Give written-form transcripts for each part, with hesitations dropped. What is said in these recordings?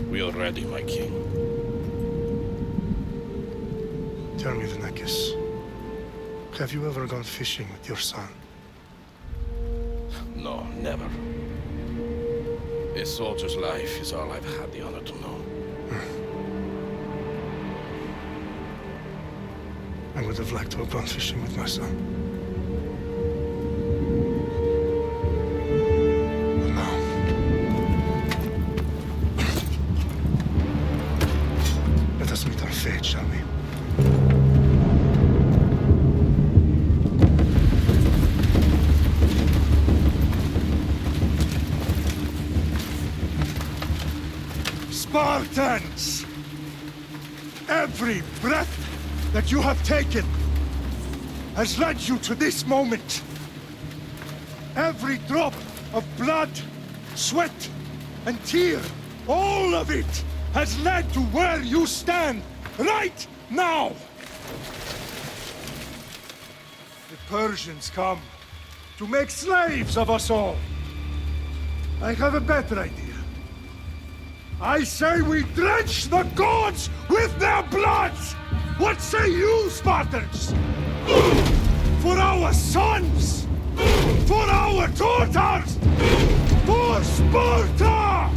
We are ready, my king. Tell me, Vinakis, have you ever gone fishing with your son? No, never. A soldier's life is all I've had the honor to know. I would have liked to have gone fishing with my son. But now... let us meet our fate, shall we? Spartans! Every breath that you have taken has led you to this moment. Every drop of blood, sweat, and tear, all of it has led to where you stand right now. The Persians come to make slaves of us all. I have a better idea. I say we drench the gods with their blood! What say you, Spartans? For our sons! For our daughters! For Sparta!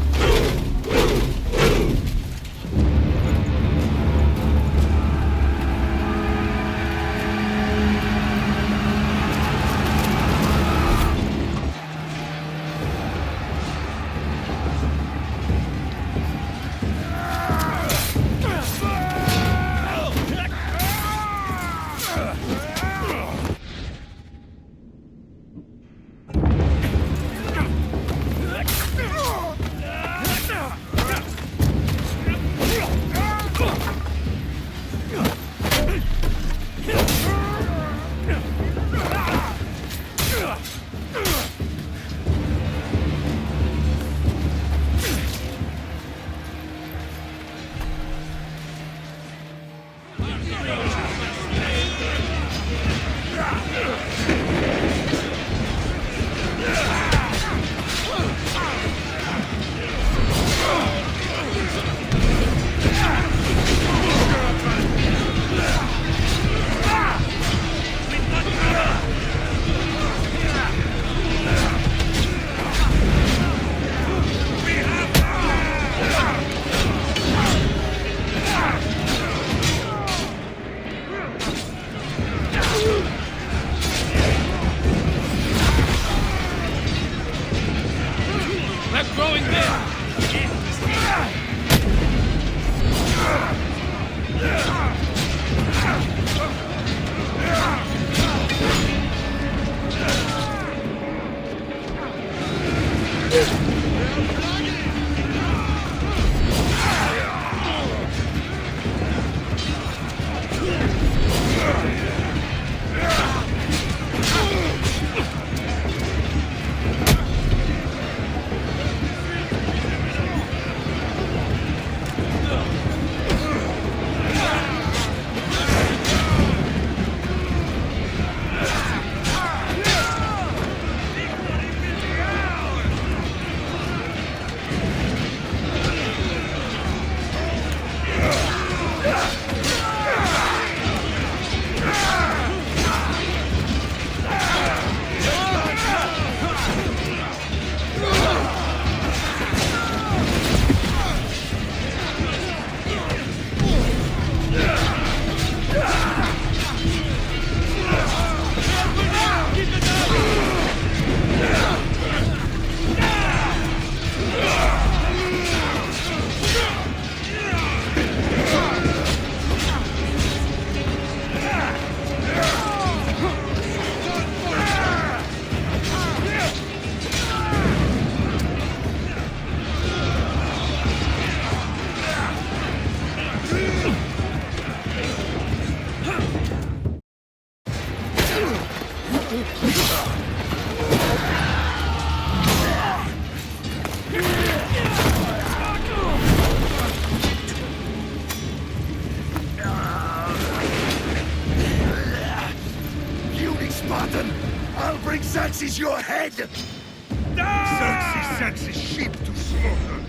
Xerxes your head! Xerxes sends his sheep to slaughter.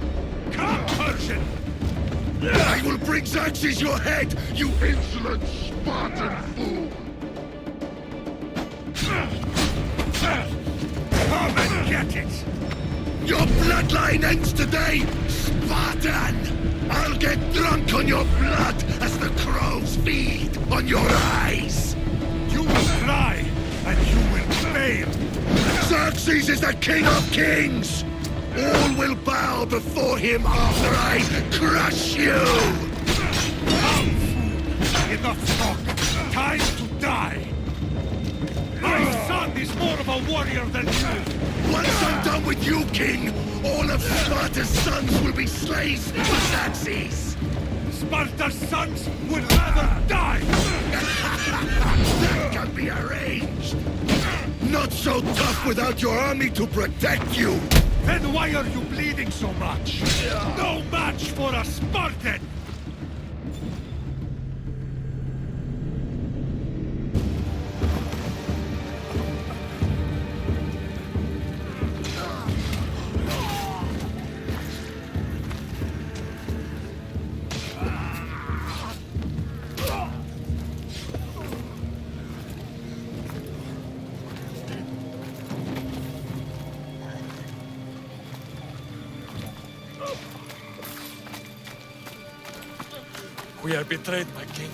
Come, Persians! Persian! I will bring Xerxes your head, you insolent Spartan fool! Come and get it! Your bloodline ends today, Spartan! I'll get drunk on your blood as the crows feed on your eyes! You will cry, and you will fail! Xerxes is the king of kings! All will bow before him after I crush you! Come, fool! Enough talk! Time to die! My son is more of a warrior than you! Once I'm done with you, king, all of Sparta's sons will be slaves for Xerxes! Sparta's sons would rather die! That can be arranged! Not so tough without your army to protect you! Then why are you bleeding so much? No match for a Spartan! We are betrayed, my king.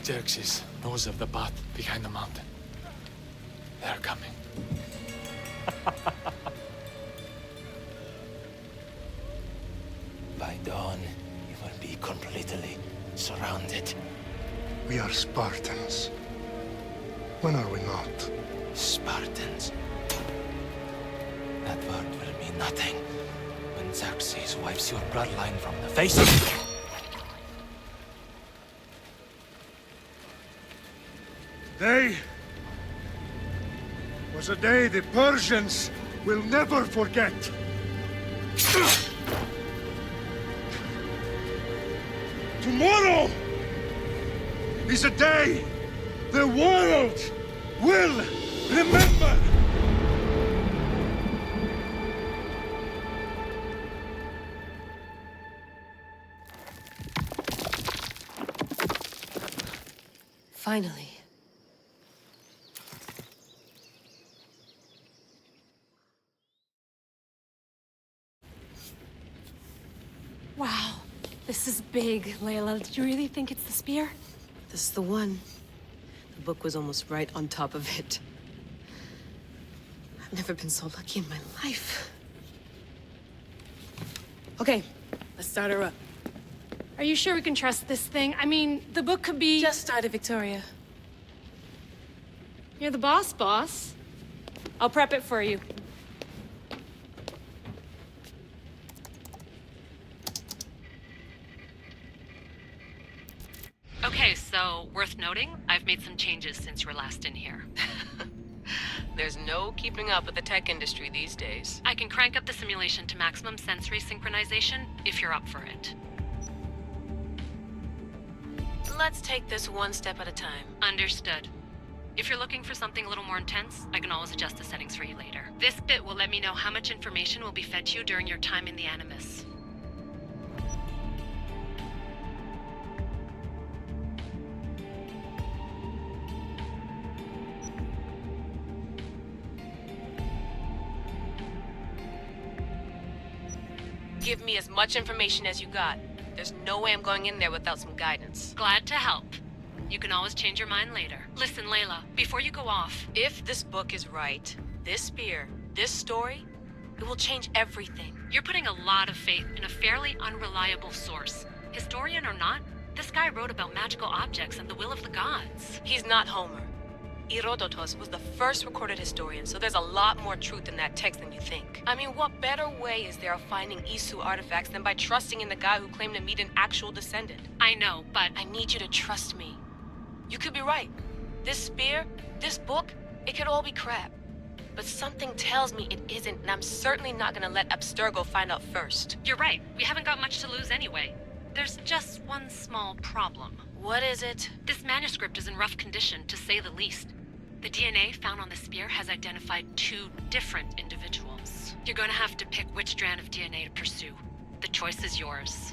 Xerxes knows of the path behind the mountain. They are coming. By dawn, you will be completely surrounded. We are Spartans. When are we not? Spartans. That word will mean nothing when Xerxes wipes your bloodline from the face of the... Day was a day the Persians will never forget. Tomorrow is a day the world will remember. Finally. Wow, this is big, Layla. Did you really think it's the spear? This is the one. The book was almost right on top of it. I've never been so lucky in my life. Okay, let's start her up. Are you sure we can trust this thing? I mean, the book could be... Just started, Victoria. You're the boss. I'll prep it for you. Okay, so worth noting, I've made some changes since you were last in here. There's no keeping up with the tech industry these days. I can crank up the simulation to maximum sensory synchronization if you're up for it. Let's take this one step at a time. Understood. If you're looking for something a little more intense, I can always adjust the settings for you later. This bit will let me know how much information will be fed to you during your time in the Animus. Give me as much information as you got. There's no way I'm going in there without some guidance. Glad to help. You can always change your mind later. Listen, Layla, before you go off... If this book is right, this spear, this story, it will change everything. You're putting a lot of faith in a fairly unreliable source. Historian or not, this guy wrote about magical objects and the will of the gods. He's not Homer. Herodotus was the first recorded historian, so there's a lot more truth in that text than you think. I mean, what better way is there of finding Isu artifacts than by trusting in the guy who claimed to meet an actual descendant? I know, but... I need you to trust me. You could be right. This spear, this book, it could all be crap. But something tells me it isn't, and I'm certainly not gonna let Abstergo find out first. You're right. We haven't got much to lose anyway. There's just one small problem. What is it? This manuscript is in rough condition, to say the least. The DNA found on the spear has identified 2 different individuals. You're gonna have to pick which strand of DNA to pursue. The choice is yours.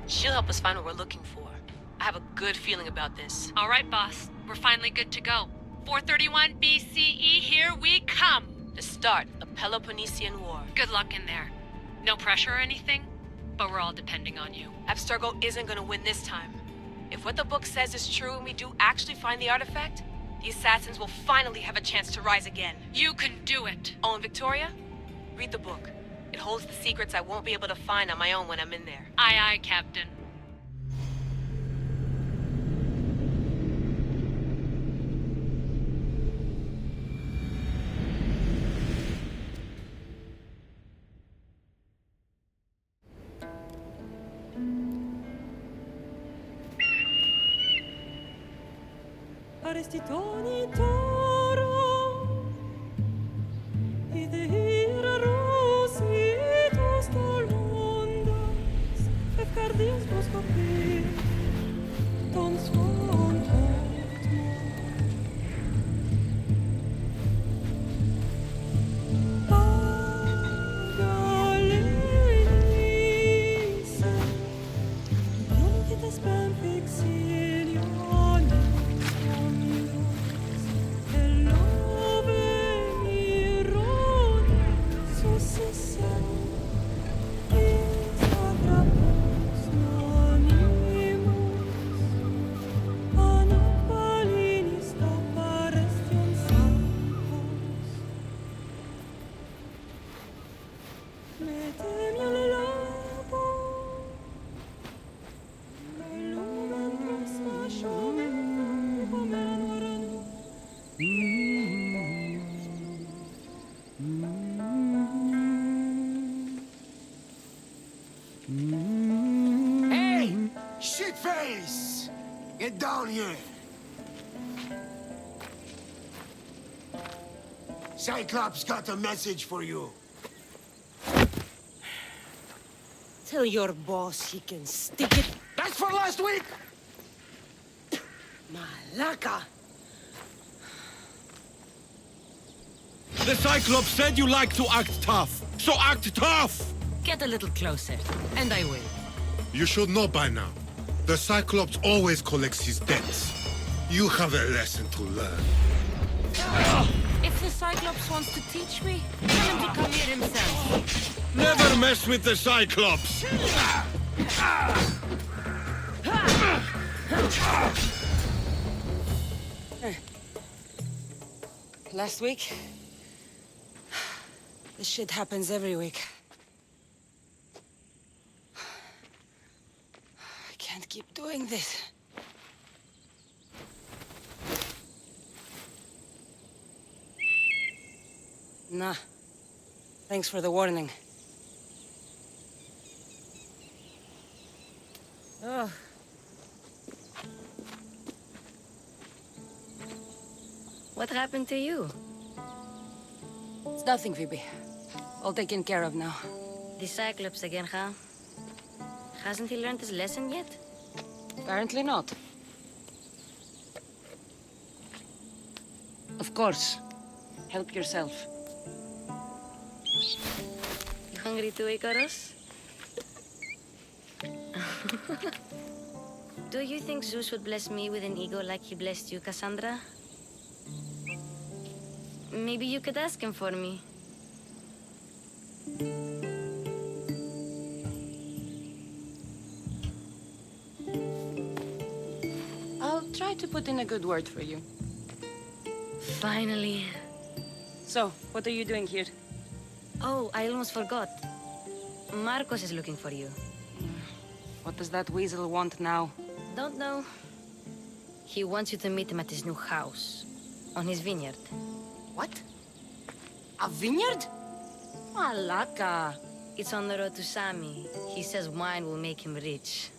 She'll help us find what we're looking for. I have a good feeling about this. All right, boss. We're finally good to go. 431 BCE, here we come! The start of the Peloponnesian War. Good luck in there. No pressure or anything, but we're all depending on you. Abstergo isn't gonna win this time. If what the book says is true and we do actually find the artifact, the assassins will finally have a chance to rise again. You can do it! Oh, and Victoria? Read the book. It holds the secrets I won't be able to find on my own when I'm in there. Aye, aye, Captain. Hey! Shitface! Get down here! Cyclops got a message for you. Tell your boss he can stick it. That's for last week! Malaka! The Cyclops said you like to act tough, so act tough! Get a little closer, and I will. You should know by now. The Cyclops always collects his debts. You have a lesson to learn. If the Cyclops wants to teach me, tell him to come here himself. Never mess with the Cyclops! Last week? This shit happens every week. I can't keep doing this. Nah. Thanks for the warning. Oh. What happened to you? It's nothing, Phoebe. All taken care of now. The Cyclops again, huh? Hasn't he learned his lesson yet? Apparently not. Of course. Help yourself. You hungry too, Icarus? Do you think Zeus would bless me with an ego like he blessed you, Cassandra? Maybe you could ask him for me. I'll try to put in a good word for you. Finally. So, what are you doing here? Oh, I almost forgot. Marcos is looking for you. What does that weasel want now? Don't know. He wants you to meet him at his new house. On his vineyard. What? A vineyard? Malaka. It's on the road to Sami. He says wine will make him rich.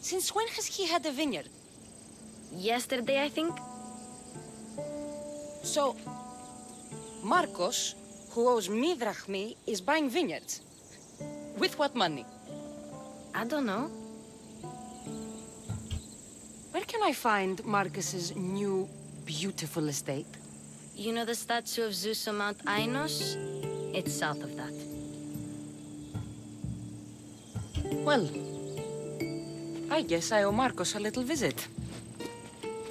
Since when has he had a vineyard? Yesterday, I think. So, Marcos, who owes me drachmi, is buying vineyards. With what money? I don't know. Where can I find Marcus's new, beautiful estate? You know the statue of Zeus on Mount Ainos? It's south of that. Well, I guess I owe Marcus a little visit.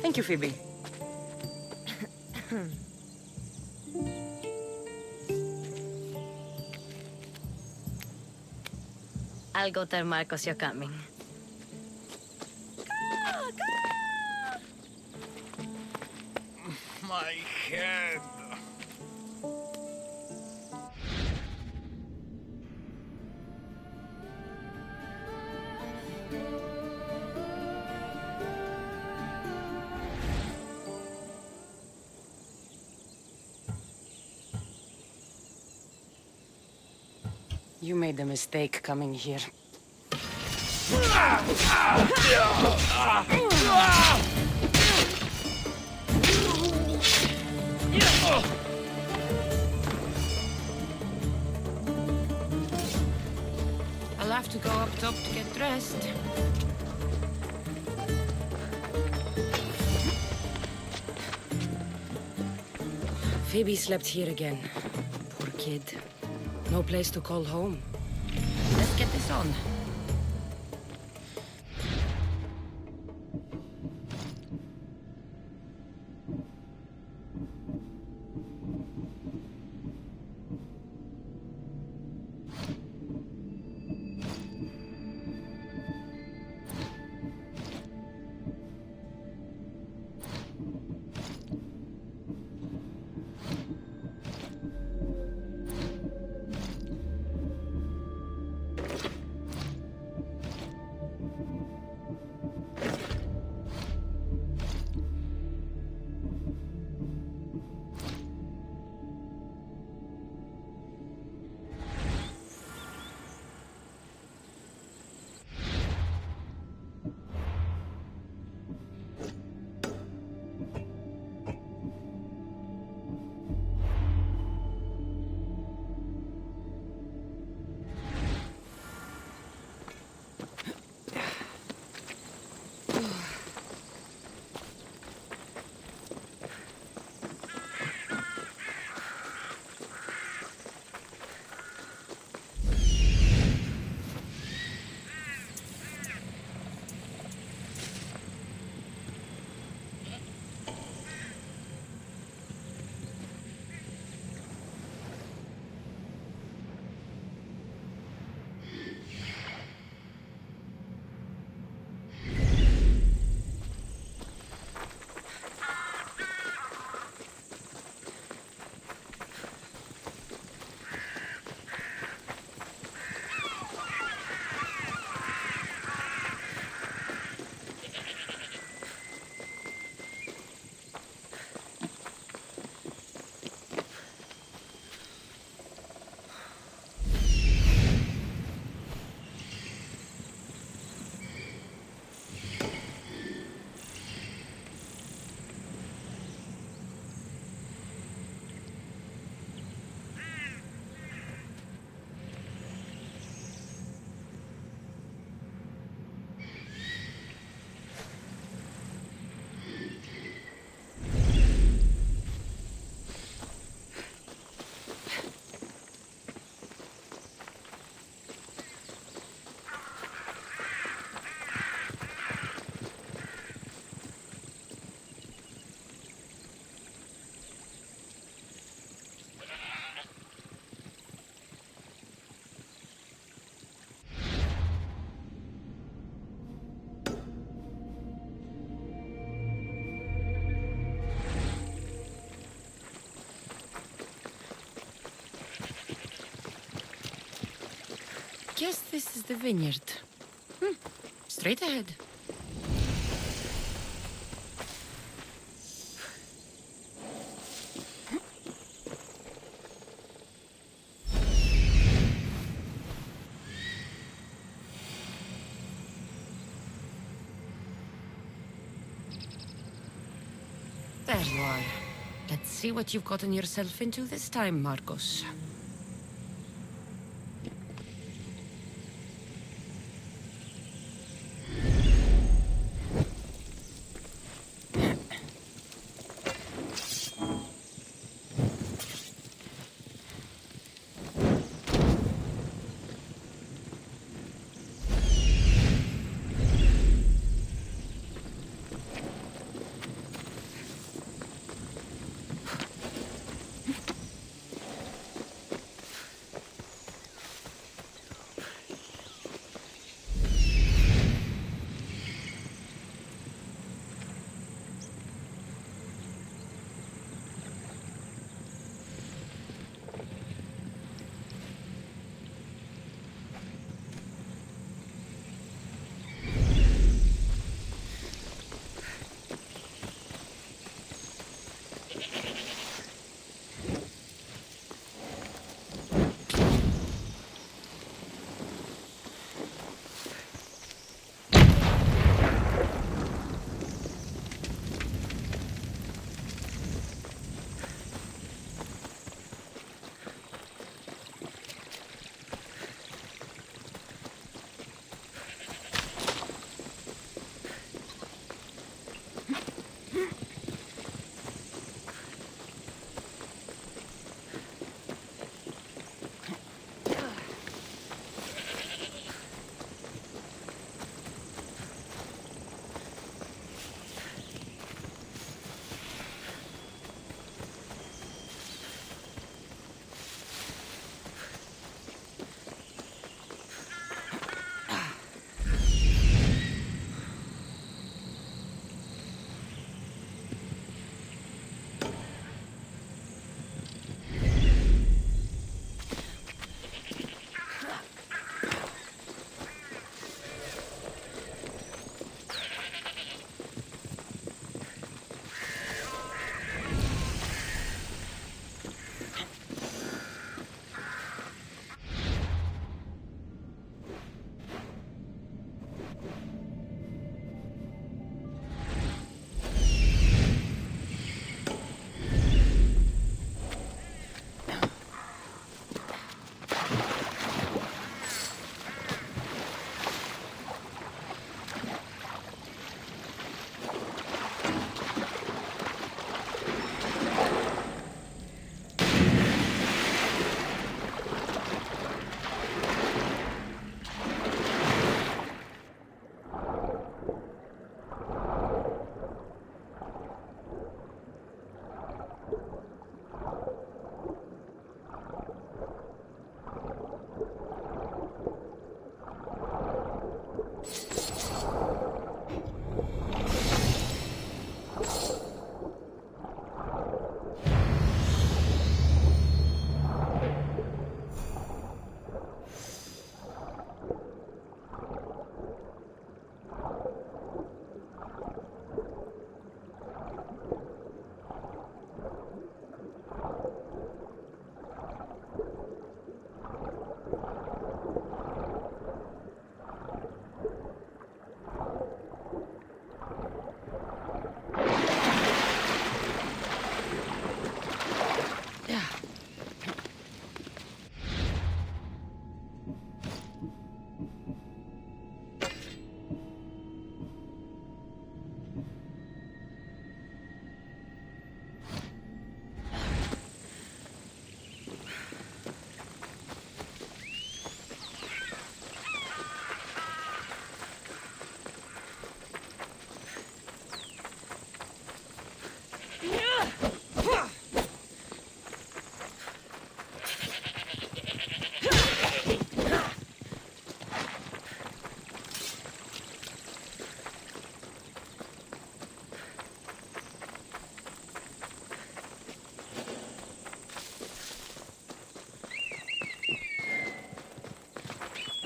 Thank you, Phoebe. I'll go tell Marcus you're coming. My head. You made a mistake coming here. I'll have to go up top to get dressed. Phoebe slept here again. Poor kid. No place to call home. Let's get this on. Guess this is the vineyard. Straight ahead. There you are. Let's see what you've gotten yourself into this time, Marcos.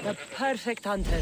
The perfect hunter.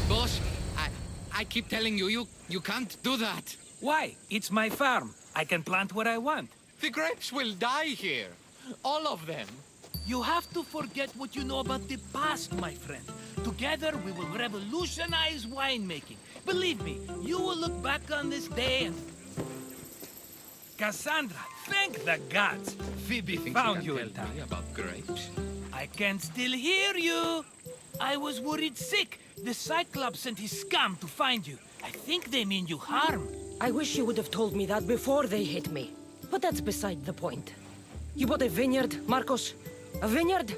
Boss, I keep telling you, you can't do that. Why? It's my farm. I can plant what I want. The grapes will die here. All of them. You have to forget what you know about the past, my friend. Together, we will revolutionize winemaking. Believe me, you will look back on this day and... Cassandra, thank the gods. Phoebe found you in time. About grapes? I can still hear you. I was worried sick. The Cyclops and his scum to find you. I think they mean you harm. I wish you would have told me that before they hit me. But that's beside the point. You bought a vineyard, Marcos? A vineyard?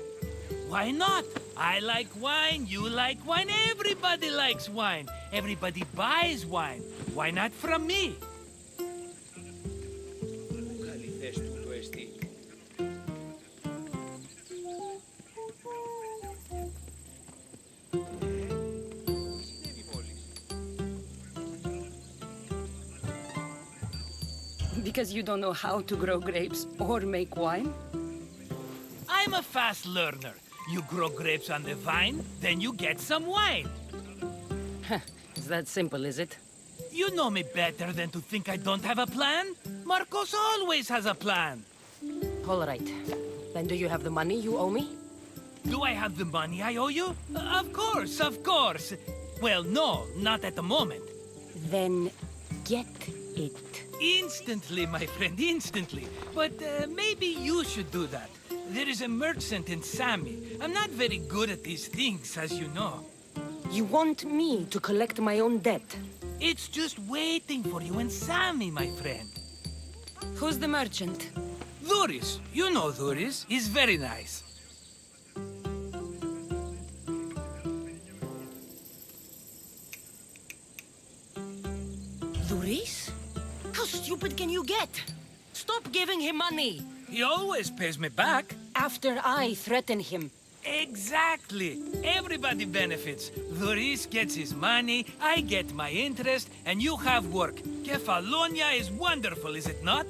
Why not? I like wine, you like wine, everybody likes wine. Everybody buys wine. Why not from me? Because you don't know how to grow grapes or make wine? I'm a fast learner. You grow grapes on the vine, then you get some wine. It's that simple, is it? You know me better than to think I don't have a plan. Marcos always has a plan. All right. Then do you have the money you owe me? Do I have the money I owe you? Of course, of course. Well, no, not at the moment. Then get it. Instantly, my friend, instantly. But maybe you should do that. There is a merchant in Sami. I'm not very good at these things, as you know. You want me to collect my own debt? It's just waiting for you in Sami, my friend. Who's the merchant? Duris. You know Duris. He's very nice. Duris? How stupid can you get? Stop giving him money! He always pays me back. After I threaten him. Exactly. Everybody benefits. Duris gets his money, I get my interest, and you have work. Kefalonia is wonderful, is it not?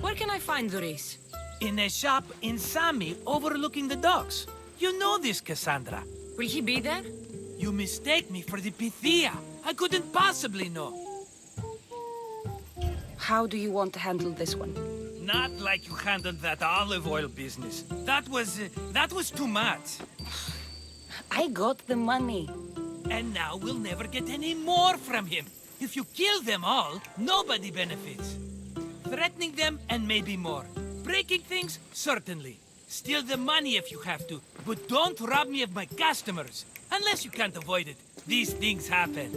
Where can I find Duris? In a shop in Sami, overlooking the docks. You know this, Cassandra. Will he be there? You mistake me for the Pythia. I couldn't possibly know. How do you want to handle this one? Not like you handled that olive oil business. That was too much. I got the money. And now we'll never get any more from him. If you kill them all, nobody benefits. Threatening them, and maybe more. Breaking things, certainly. Steal the money if you have to, but don't rob me of my customers. Unless you can't avoid it. These things happen.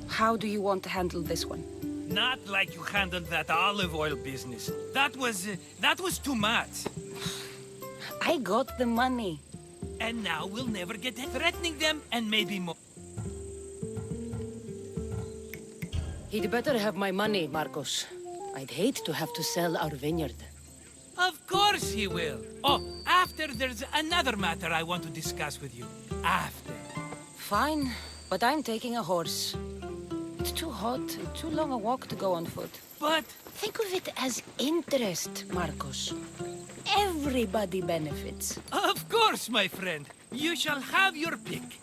How do you want to handle this one? Not like you handled that olive oil business. That was too much. I got the money. And now we'll never get threatening them, and maybe more. He'd better have my money, Marcos. I'd hate to have to sell our vineyard. Of course he will. Oh, after there's another matter I want to discuss with you. After. Fine, but I'm taking a horse. It's too hot and too long a walk to go on foot. But... think of it as interest, Marcos. Everybody benefits. Of course, my friend. You shall have your pick.